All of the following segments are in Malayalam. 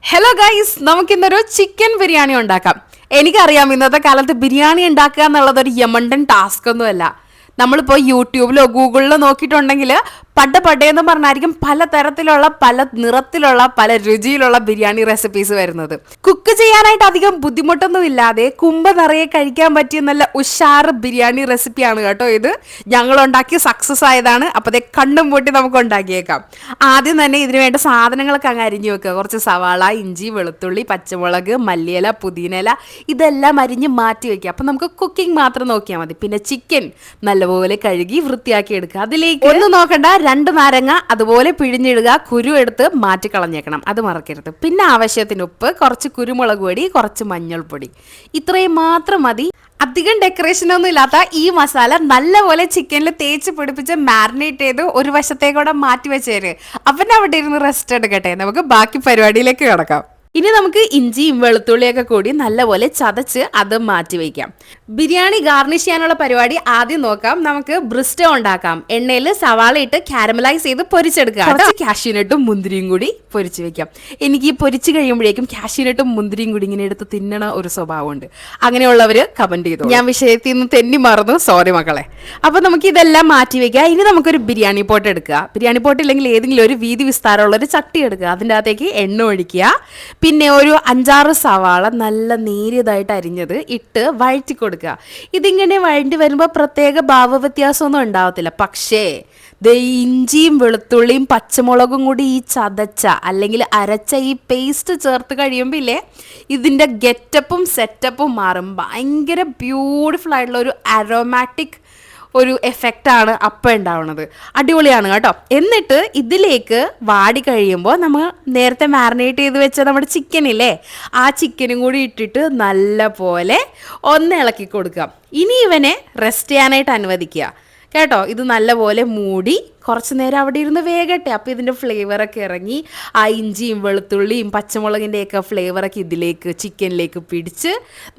ഹലോ ഗൈസ്, നമുക്കിന്നൊരു ചിക്കൻ ബിരിയാണി ഉണ്ടാക്കാം. എനിക്കറിയാം ഇന്നത്തെ കാലത്ത് ബിരിയാണി ഉണ്ടാക്കുക എന്നുള്ളത് ഒരു യമണ്ടൻ ടാസ്ക് ഒന്നുമല്ല. നമ്മളിപ്പോൾ യൂട്യൂബിലോ ഗൂഗിളിലോ നോക്കിയിട്ടുണ്ടെങ്കിൽ പടയെന്ന് പറഞ്ഞായിരിക്കും പലതരത്തിലുള്ള പല നിറത്തിലുള്ള പല രുചിയിലുള്ള ബിരിയാണി റെസിപ്പീസ് വരുന്നത്. കുക്ക് ചെയ്യാനായിട്ട് അധികം ബുദ്ധിമുട്ടൊന്നും ഇല്ലാതെ കുമ്പ് നിറയെ കഴിക്കാൻ പറ്റിയ നല്ല ഉഷാറ് ബിരിയാണി റെസിപ്പിയാണ് കേട്ടോ ഇത്. ഞങ്ങൾ ഉണ്ടാക്കി സക്സസ് ആയതാണ്. അപ്പോൾ അതേ കണ്ണും പൂട്ടി നമുക്ക് ഉണ്ടാക്കിയേക്കാം. ആദ്യം തന്നെ ഇതിനു വേണ്ട സാധനങ്ങളൊക്കെ അങ്ങ് അരിഞ്ഞു വെക്കുക. കുറച്ച് സവാള, ഇഞ്ചി, വെളുത്തുള്ളി, പച്ചമുളക്, മല്ലിയില, പുതിനയില ഇതെല്ലാം അരിഞ്ഞ് മാറ്റി വെക്കുക. അപ്പം നമുക്ക് കുക്കിംഗ് മാത്രം നോക്കിയാൽ മതി. പിന്നെ ചിക്കൻ നല്ലപോലെ കഴുകി വൃത്തിയാക്കി എടുക്കുക. അതിലേക്ക് ഒന്നും നോക്കണ്ട, 2 നാരങ്ങ അതുപോലെ പിഴിഞ്ഞിടുക. കുരു എടുത്ത് മാറ്റി കളഞ്ഞേക്കണം, അത് മറക്കരുത്. പിന്നെ ആവശ്യത്തിന് ഉപ്പ്, കുറച്ച് കുരുമുളക് പൊടി, കുറച്ച് മഞ്ഞൾപ്പൊടി, ഇത്രയും മാത്രം മതി. അധികം ഡെക്കറേഷൻ ഒന്നും ഇല്ലാത്ത ഈ മസാല നല്ലപോലെ ചിക്കനിൽ തേച്ച് പിടിപ്പിച്ച് മാരിനേറ്റ് ചെയ്ത് ഒരു വശത്തേക്കൂടെ മാറ്റി വെച്ചേര്. അവൻ അവിടെ ഇരുന്ന് റെസ്റ്റ് എടുക്കട്ടെ. നമുക്ക് ബാക്കി പരിപാടിയിലേക്ക് കിടക്കാം. ഇനി നമുക്ക് ഇഞ്ചിയും വെളുത്തുള്ളിയൊക്കെ കൂടി നല്ലപോലെ ചതച്ച് അത് മാറ്റി വയ്ക്കാം. ബിരിയാണി ഗാർണിഷ് ചെയ്യാനുള്ള പരിപാടി ആദ്യം നോക്കാം. നമുക്ക് ബ്രിസ്റ്റോ ഉണ്ടാക്കാം. എണ്ണയിൽ സവാള ഇട്ട് കാരമലൈസ് ചെയ്ത് പൊരിച്ചെടുക്കുക. കുറച്ച് കാഷ്യൂനട്ടും മുന്തിരിയും കൂടി പൊരിച്ച് വെക്കാം. എനിക്ക് ഈ പൊരിച്ച് കഴിയുമ്പോഴേക്കും കാഷ്യൂനട്ടും മുന്തിരിയും കൂടി ഇങ്ങനെ എടുത്ത് തിന്നണ ഒരു സ്വഭാവമുണ്ട്. അങ്ങനെയുള്ളവർ കമന്റ് ചെയ്തു. ഞാൻ വിഷയത്തിൽ നിന്ന് തെന്നി മറന്നു, സോറി മക്കളെ. അപ്പൊ നമുക്ക് ഇതെല്ലാം മാറ്റി വെക്കുക. ഇനി നമുക്കൊരു ബിരിയാണി പോട്ട് എടുക്കുക. ബിരിയാണി പോട്ട് ഇല്ലെങ്കിൽ ഏതെങ്കിലും ഒരു വീതി വിസ്താരമുള്ള ഒരു ചട്ടി എടുക്കുക. അതിൻ്റെ അകത്തേക്ക് എണ്ണ ഒഴിക്കുക. പിന്നെ ഒരു 5-6 സവാള നല്ല നേരിയതായിട്ട് അരിഞ്ഞത് ഇട്ട് വഴറ്റി കൊടുക്കുക. ഇതിങ്ങനെ വഴണ്ടി വരുമ്പോൾ പ്രത്യേക ഭാവവ്യത്യാസമൊന്നും ഉണ്ടാവത്തില്ല. പക്ഷേ ഇഞ്ചിയും വെളുത്തുള്ളിയും പച്ചമുളകും കൂടി ഈ ചതച്ച അല്ലെങ്കിൽ അരച്ച ഈ പേസ്റ്റ് ചേർത്ത് കഴിയുമ്പോൾ ഇല്ലേ, ഇതിൻ്റെ ഗെറ്റപ്പും സെറ്റപ്പും മാറും. ഭയങ്കര ബ്യൂട്ടിഫുൾ ആയിട്ടുള്ള ഒരു അരോമാറ്റിക് ഒരു എഫക്റ്റാണ് അപ്പം ഉണ്ടാവുന്നത്. അടിപൊളിയാണ് കേട്ടോ. എന്നിട്ട് ഇതിലേക്ക് വാടി കഴിയുമ്പോൾ നമ്മൾ നേരത്തെ മാരിനേറ്റ് ചെയ്ത് വെച്ച നമ്മുടെ ചിക്കനില്ലേ, ആ ചിക്കനും കൂടി ഇട്ടിട്ട് നല്ല പോലെ ഒന്ന് ഇളക്കി കൊടുക്കുക. ഇനി ഇവനെ റെസ്റ്റ് ചെയ്യാനായിട്ട് അനുവദിക്കുക കേട്ടോ. ഇത് നല്ലപോലെ മൂടി കുറച്ച് നേരം അവിടെ ഇരുന്ന് വേകട്ടെ. അപ്പോൾ ഇതിൻ്റെ ഫ്ലേവറൊക്കെ ഇറങ്ങി ആ ഇഞ്ചിയും വെളുത്തുള്ളിയും പച്ചമുളകിൻ്റെയൊക്കെ ഫ്ലേവറൊക്കെ ഇതിലേക്ക് ചിക്കനിലേക്ക് പിടിച്ച്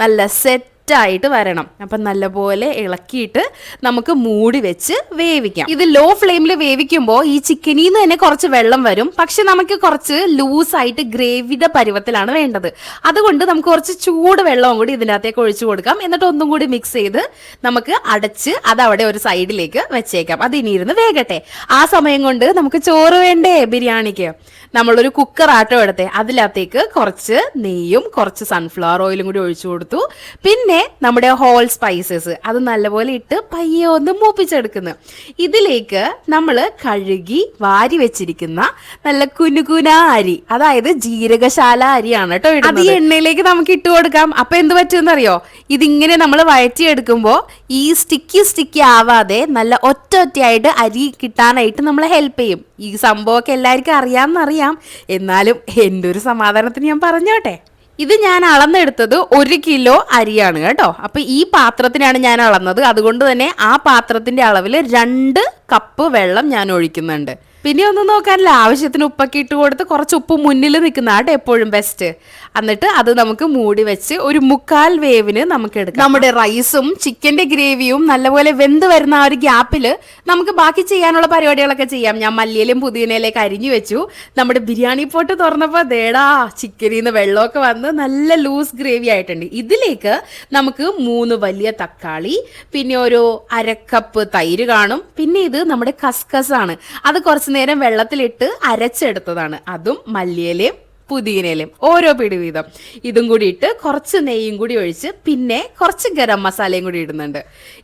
നല്ല സെറ്റായിട്ട് വരണം. അപ്പം നല്ലപോലെ ഇളക്കിയിട്ട് നമുക്ക് മൂടി വെച്ച് വേവിക്കാം. ഇത് ലോ ഫ്ലെയിമിൽ വേവിക്കുമ്പോൾ ഈ ചിക്കനിൽ നിന്ന് തന്നെ കുറച്ച് വെള്ളം വരും. പക്ഷെ നമുക്ക് കുറച്ച് ലൂസായിട്ട് ഗ്രേവിയുടെ പരുവത്തിലാണ് വേണ്ടത്. അതുകൊണ്ട് നമുക്ക് കുറച്ച് ചൂട് വെള്ളവും കൂടി ഇതിനകത്തേക്ക് ഒഴിച്ചു കൊടുക്കാം. എന്നിട്ട് ഒന്നും കൂടി മിക്സ് ചെയ്ത് നമുക്ക് അടച്ച് അത് അവിടെ ഒരു സൈഡിലേക്ക് വെച്ചേക്കാം. അത് ഇനി ഇരുന്ന് വേകട്ടെ. ആ സമയം കൊണ്ട് നമുക്ക് ചോറ് വേണ്ടേ ബിരിയാണിക്ക്. നമ്മളൊരു കുക്കർ ആട്ടോ എടുത്തേ. അതിനകത്തേക്ക് കുറച്ച് നെയ്യും കുറച്ച് സൺഫ്ലവർ ഓയിലും കൂടി ഒഴിച്ചു കൊടുത്തു. പിന്നെ നമ്മുടെ ഹോൾ സ്പൈസസ് അത് നല്ലപോലെ ഇട്ട് പയ്യെ ഒന്ന് മൂപ്പിച്ചെടുക്കുന്നു. ഇതിലേക്ക് നമ്മൾ കഴുകി വാരി വെച്ചിരിക്കുന്ന നല്ല കുനുകുന അരി, അതായത് ജീരകശാല അരിയാണ് കേട്ടോ. അത് ഈ എണ്ണയിലേക്ക് നമുക്ക് ഇട്ട് കൊടുക്കാം. അപ്പൊ എന്ത് പറ്റുമെന്നറിയോ, ഇതിങ്ങനെ നമ്മൾ വഴറ്റിയെടുക്കുമ്പോൾ ഈ സ്റ്റിക്കി ആവാതെ നല്ല ഒറ്റയായിട്ട് അരി കിട്ടാനായിട്ട് നമ്മളെ ഹെൽപ്പ് ചെയ്യും. ഈ സംഭവമൊക്കെ എല്ലാവർക്കും അറിയാമെന്നറിയാം, എന്നാലും എൻ്റെ ഒരു സമാധാനത്തിന് ഞാൻ പറഞ്ഞോട്ടെ. ഇത് ഞാൻ അളന്നെടുത്തത് 1 കിലോ അരിയാണ് കേട്ടോ. അപ്പോൾ ഈ പാത്രത്തിനാണ് ഞാൻ അളന്നത്. അതുകൊണ്ട് തന്നെ ആ പാത്രത്തിൻ്റെ അളവിൽ 2 കപ്പ് വെള്ളം ഞാൻ ഒഴിക്കുന്നുണ്ട്. പിന്നെ ഒന്നും നോക്കാനില്ല, ആവശ്യത്തിന് ഉപ്പൊക്കെ ഇട്ട് കൊടുത്ത് കുറച്ച് ഉപ്പ് മുന്നിൽ നിൽക്കുന്നതാട്ടോ എപ്പോഴും ബെസ്റ്റ്. എന്നിട്ട് അത് നമുക്ക് മൂടി വെച്ച് ഒരു 1/4 വേവിന് നമുക്ക് എടുക്കാം. നമ്മുടെ റൈസും ചിക്കൻ്റെ ഗ്രേവിയും നല്ലപോലെ വെന്ത് വരുന്ന ആ ഒരു ഗ്യാപ്പിൽ നമുക്ക് ബാക്കി ചെയ്യാനുള്ള പരിപാടികളൊക്കെ ചെയ്യാം. ഞാൻ മല്ലിയിലും പുതിനയിലേക്ക് അരിഞ്ഞു വെച്ചു. നമ്മുടെ ബിരിയാണി പോട്ട് തുറന്നപ്പോൾ ദേടാ ചിക്കനിൽ നിന്ന് വെള്ളമൊക്കെ വന്ന് നല്ല ലൂസ് ഗ്രേവി ആയിട്ടുണ്ട്. ഇതിലേക്ക് നമുക്ക് 3 വലിയ തക്കാളി, പിന്നെ ഒരു 1/2 കപ്പ് തൈര് കാണും. പിന്നെ ഇത് നമ്മുടെ കസ്കസാണ്. അത് കുറച്ച് നേരം വെള്ളത്തിലിട്ട് അരച്ചെടുത്തതാണ്. അതും മല്ലിയിലയും പുതിനയിലയും ഓരോ പിടി വീതം ഇതും കൂടി ഇട്ട് കുറച്ച് നെയ്യും കൂടി ഒഴിച്ച് പിന്നെ കുറച്ച് ഗരം മസാലയും കൂടി ഇടുന്നുണ്ട്.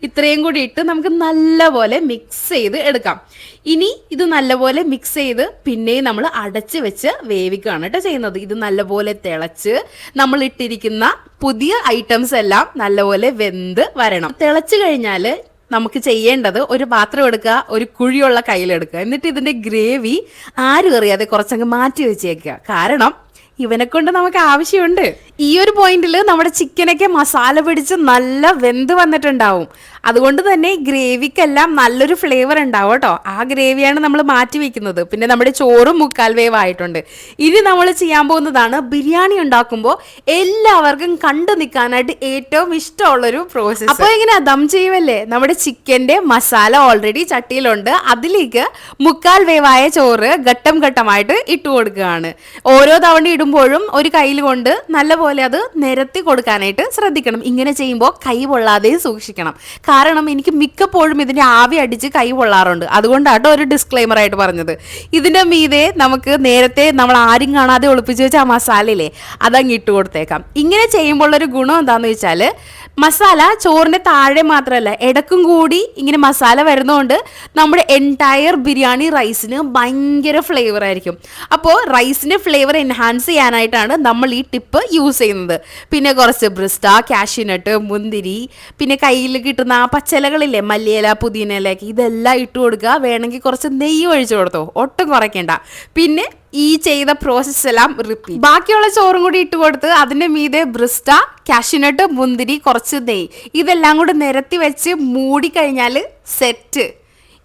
ഇത്രയും കൂടി ഇട്ട് നമുക്ക് നല്ലപോലെ മിക്സ് ചെയ്ത് എടുക്കാം. ഇനി ഇത് നല്ലപോലെ മിക്സ് ചെയ്ത് പിന്നെയും നമ്മൾ അടച്ച് വെച്ച് വേവിക്കുകയാണ് കേട്ടോ ചെയ്യുന്നത്. ഇത് നല്ലപോലെ തിളച്ച് നമ്മൾ ഇട്ടിരിക്കുന്ന പുതിയ ഐറ്റംസ് എല്ലാം നല്ലപോലെ വെന്ത് വരണം. തിളച്ച് കഴിഞ്ഞാൽ നമുക്ക് ചെയ്യേണ്ടത് ഒരു പാത്രം എടുക്കുക, ഒരു കുഴിയുള്ള കയ്യിലെടുക്കുക. എന്നിട്ട് ഇതിൻ്റെ ഗ്രേവി ആരും അറിയാതെ കുറച്ചങ്ങ് മാറ്റി വെച്ചേക്കുക. കാരണം ഇവനെ കൊണ്ട് നമുക്ക് ആവശ്യമുണ്ട്. ഈ ഒരു പോയിന്റിൽ നമ്മുടെ ചിക്കനൊക്കെ മസാല പിടിച്ച് നല്ല വെന്ത് വന്നിട്ടുണ്ടാവും. അതുകൊണ്ട് തന്നെ ഗ്രേവിക്കെല്ലാം നല്ലൊരു ഫ്ലേവർ ഉണ്ടാവും കേട്ടോ. ആ ഗ്രേവിയാണ് നമ്മൾ മാറ്റി വെക്കുന്നത്. പിന്നെ നമ്മുടെ ചോറും 1/4 വേവായിട്ടുണ്ട്. ഇനി നമ്മൾ ചെയ്യാൻ പോകുന്നതാണ് ബിരിയാണി ഉണ്ടാക്കുമ്പോൾ എല്ലാവർക്കും കണ്ടു നിൽക്കാനായിട്ട് ഏറ്റവും ഇഷ്ടമുള്ളൊരു പ്രോസസ്സ്. അപ്പോൾ ഇങ്ങനെ ദം ചെയ്യുമല്ലേ, നമ്മുടെ ചിക്കൻ്റെ മസാല ഓൾറെഡി ചട്ടിയിലുണ്ട്. അതിലേക്ക് 1/4 വേവായ ചോറ് ഘട്ടം ഘട്ടമായിട്ട് ഇട്ട് കൊടുക്കുകയാണ്. ഓരോ തവണ ബിരിയാണി ഇടുമ്പോഴും ഒരു കയ്യിൽ കൊണ്ട് നല്ലപോലെ അത് നിരത്തി കൊടുക്കാനായിട്ട് ശ്രദ്ധിക്കണം. ഇങ്ങനെ ചെയ്യുമ്പോൾ കൈ പൊള്ളാതെ സൂക്ഷിക്കണം. കാരണം എനിക്ക് മിക്കപ്പോഴും ഇതിൻ്റെ ആവി അടിച്ച് കൈ പൊള്ളാറുണ്ട്. അതുകൊണ്ടാട്ടോ ഒരു ഡിസ്ക്ലെയിമർ ആയിട്ട് പറഞ്ഞത്. ഇതിൻ്റെ മീതെ നമുക്ക് നേരത്തെ നമ്മൾ ആരും കാണാതെ ഒളിപ്പിച്ച് വെച്ച ആ മസാലയില്ലേ, അതങ്ങ് ഇട്ട് കൊടുത്തേക്കാം. ഇങ്ങനെ ചെയ്യുമ്പോൾ ഒരു ഗുണം എന്താണെന്ന് വെച്ചാൽ മസാല ചോറിൻ്റെ താഴെ മാത്രമല്ല ഇടക്കും കൂടി ഇങ്ങനെ മസാല വരുന്നതുകൊണ്ട് നമ്മുടെ എൻറ്റയർ ബിരിയാണി റൈസിന് ഭയങ്കര ഫ്ലേവർ ആയിരിക്കും. അപ്പോൾ റൈസിൻ്റെ ഫ്ലേവർ എൻഹാൻസ് ചെയ്യാനായിട്ടാണ് നമ്മൾ ഈ ടിപ്പ് യൂസ് ചെയ്യുന്നത്. പിന്നെ കുറച്ച് ബ്രിസ്റ്റ, കാഷ്യൂനട്ട്, മുന്തിരി, പിന്നെ കയ്യിൽ കിട്ടുന്ന ആ പച്ചിലകളില്ലേ, മല്ലിയില, പുതിന ഇലയൊക്കെ, ഇതെല്ലാം ഇട്ട് കൊടുക്കുക. വേണമെങ്കിൽ കുറച്ച് നെയ്യ് ഒഴിച്ചു കൊടുത്തോ, ഒട്ടും കുറയ്ക്കേണ്ട. പിന്നെ ഈ ചെയ്ത പ്രോസസ്സ് എല്ലാം റിപ്പീറ്റ്. ബാക്കിയുള്ള ചോറും കൂടി ഇട്ട് കൊടുത്ത് അതിൻ്റെ മീതെ ബ്രിസ്റ്റ, കാഷ്യൂനട്ട്, മുന്തിരി, കുറച്ച് നെയ്യ്, ഇതെല്ലാം കൂടി നിരത്തി വെച്ച് മൂടിക്കഴിഞ്ഞാൽ സെറ്റ്.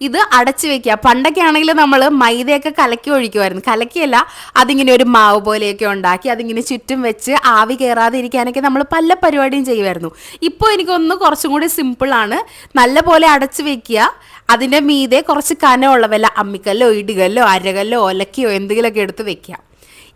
ഇത് അടച്ചു വെക്കുക. പണ്ടൊക്കെ ആണെങ്കിൽ നമ്മൾ മൈദയൊക്കെ കലക്കി ഒഴിക്കുമായിരുന്നു. കലക്കിയല്ല, അതിങ്ങനെ ഒരു മാവ് പോലെയൊക്കെ ഉണ്ടാക്കി അതിങ്ങനെ ചുറ്റും വെച്ച് ആവി കയറാതെ ഇരിക്കാനൊക്കെ നമ്മൾ പല പരിപാടിയും ചെയ്യുമായിരുന്നു. ഇപ്പോൾ എനിക്കൊന്ന് കുറച്ചും കൂടി സിമ്പിളാണ്. നല്ല പോലെ അടച്ചു വെക്കുക. അതിൻ്റെ മീതെ കുറച്ച് കനമുള്ള വല്ല അമ്മിക്കല്ലോ, ഇടികല്ലോ, അരകല്ലോ, ഒലക്കയോ എന്തെങ്കിലുമൊക്കെ എടുത്ത് വെക്കുക.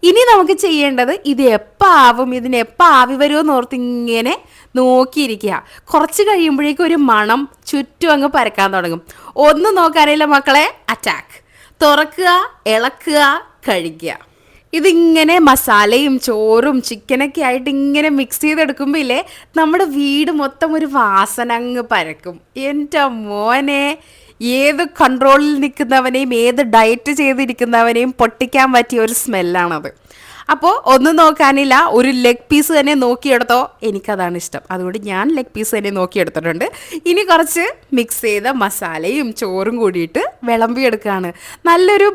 ഇനി നമുക്ക് ചെയ്യേണ്ടത് ഇത് എപ്പോൾ ആവും, ഇതിന് എപ്പോൾ ആവി വരുമെന്ന് ഓർത്ത് ഇങ്ങനെ നോക്കിയിരിക്കുക. കുറച്ച് കഴിയുമ്പോഴേക്കും ഒരു മണം ചുറ്റും അങ്ങ് പരക്കാൻ തുടങ്ങും. ഒന്നും നോക്കാനില്ല മക്കളെ, അറ്റാക്ക്. തുറക്കുക, ഇളക്കുക, കഴിക്കുക. ഇതിങ്ങനെ മസാലയും ചോറും ചിക്കനൊക്കെ ആയിട്ട് ഇങ്ങനെ മിക്സ് ചെയ്തെടുക്കുമ്പോൾ ഇല്ലേ, നമ്മുടെ വീട് മൊത്തം ഒരു വാസന അങ്ങ് പരക്കും. എൻ്റെ മോനെ, ഏത് കൺട്രോളിൽ നിൽക്കുന്നവനെയും ഏത് ഡയറ്റ് ചെയ്തിരിക്കുന്നവനെയും പൊട്ടിക്കാൻ പറ്റിയ ഒരു സ്മെല്ലാണത്. അപ്പോൾ ഒന്നും നോക്കാനില്ല, ഒരു ലെഗ് പീസ് തന്നെ നോക്കിയെടുത്തോ. എനിക്കതാണ് ഇഷ്ടം, അതുകൊണ്ട് ഞാൻ ലെഗ് പീസ് തന്നെ നോക്കിയെടുത്തിട്ടുണ്ട്. ഇനി കുറച്ച് മിക്സ് ചെയ്ത മസാലയും ചോറും കൂടിയിട്ട് വിളമ്പിയെടുക്കുകയാണ്. നല്ലൊരു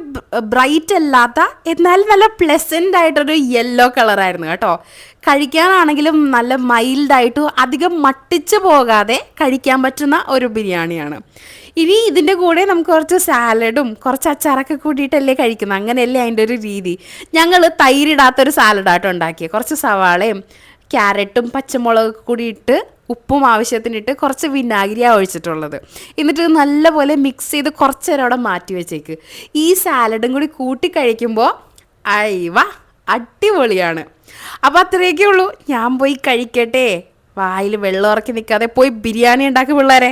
ബ്രൈറ്റ് അല്ലാത്ത എന്നാൽ നല്ല പ്ലെസൻ്റ് ആയിട്ടൊരു യെല്ലോ കളറായിരുന്നു കേട്ടോ. കഴിക്കാനാണെങ്കിലും നല്ല മൈൽഡായിട്ട് അധികം മട്ടിച്ച് പോകാതെ കഴിക്കാൻ പറ്റുന്ന ഒരു ബിരിയാണിയാണ്. ഇനി ഇതിൻ്റെ കൂടെ നമുക്ക് കുറച്ച് സാലഡും കുറച്ച് അച്ചാറൊക്കെ കൂടിയിട്ടല്ലേ കഴിക്കുന്നത്, അങ്ങനെയല്ലേ അതിൻ്റെ ഒരു രീതി. ഞങ്ങൾ തൈരിടാത്തൊരു സാലഡായിട്ട് ഉണ്ടാക്കിയത്. കുറച്ച് സവാളയും ക്യാരറ്റും പച്ചമുളകൊക്കെ കൂടി ഇട്ട് ഉപ്പും ആവശ്യത്തിനിട്ട് കുറച്ച് വിനാഗിരിയാണ് ഒഴിച്ചിട്ടുള്ളത്. എന്നിട്ട് നല്ലപോലെ മിക്സ് ചെയ്ത് കുറച്ച് നേരം അവിടെ മാറ്റി വെച്ചേക്ക്. ഈ സാലഡും കൂടി കൂട്ടി കഴിക്കുമ്പോൾ അയ്യവ അടിപൊളിയാണ്. അപ്പോൾ അത്രയൊക്കെ ഉള്ളൂ. ഞാൻ പോയി കഴിക്കട്ടെ. വായിൽ വെള്ളം ഇറക്കി നിൽക്കാതെ പോയി ബിരിയാണി ഉണ്ടാക്കി പിള്ളേരെ.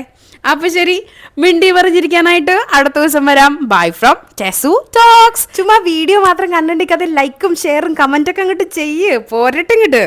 അപ്പോൾ ശരി, മിണ്ടി പറഞ്ഞിരിക്കാനായിട്ട് അടുത്ത ദിവസം വരാം. Bye from Tesu talks. ചുമ്മാ വീഡിയോ മാത്രം കണ്ടിരിക്കാതെ ലൈക്കും ഷെയറും കമൻറ്റൊക്കെ അങ്ങോട്ട് ചെയ്യ്, പോരട്ടെ ഇങ്ങോട്ട്.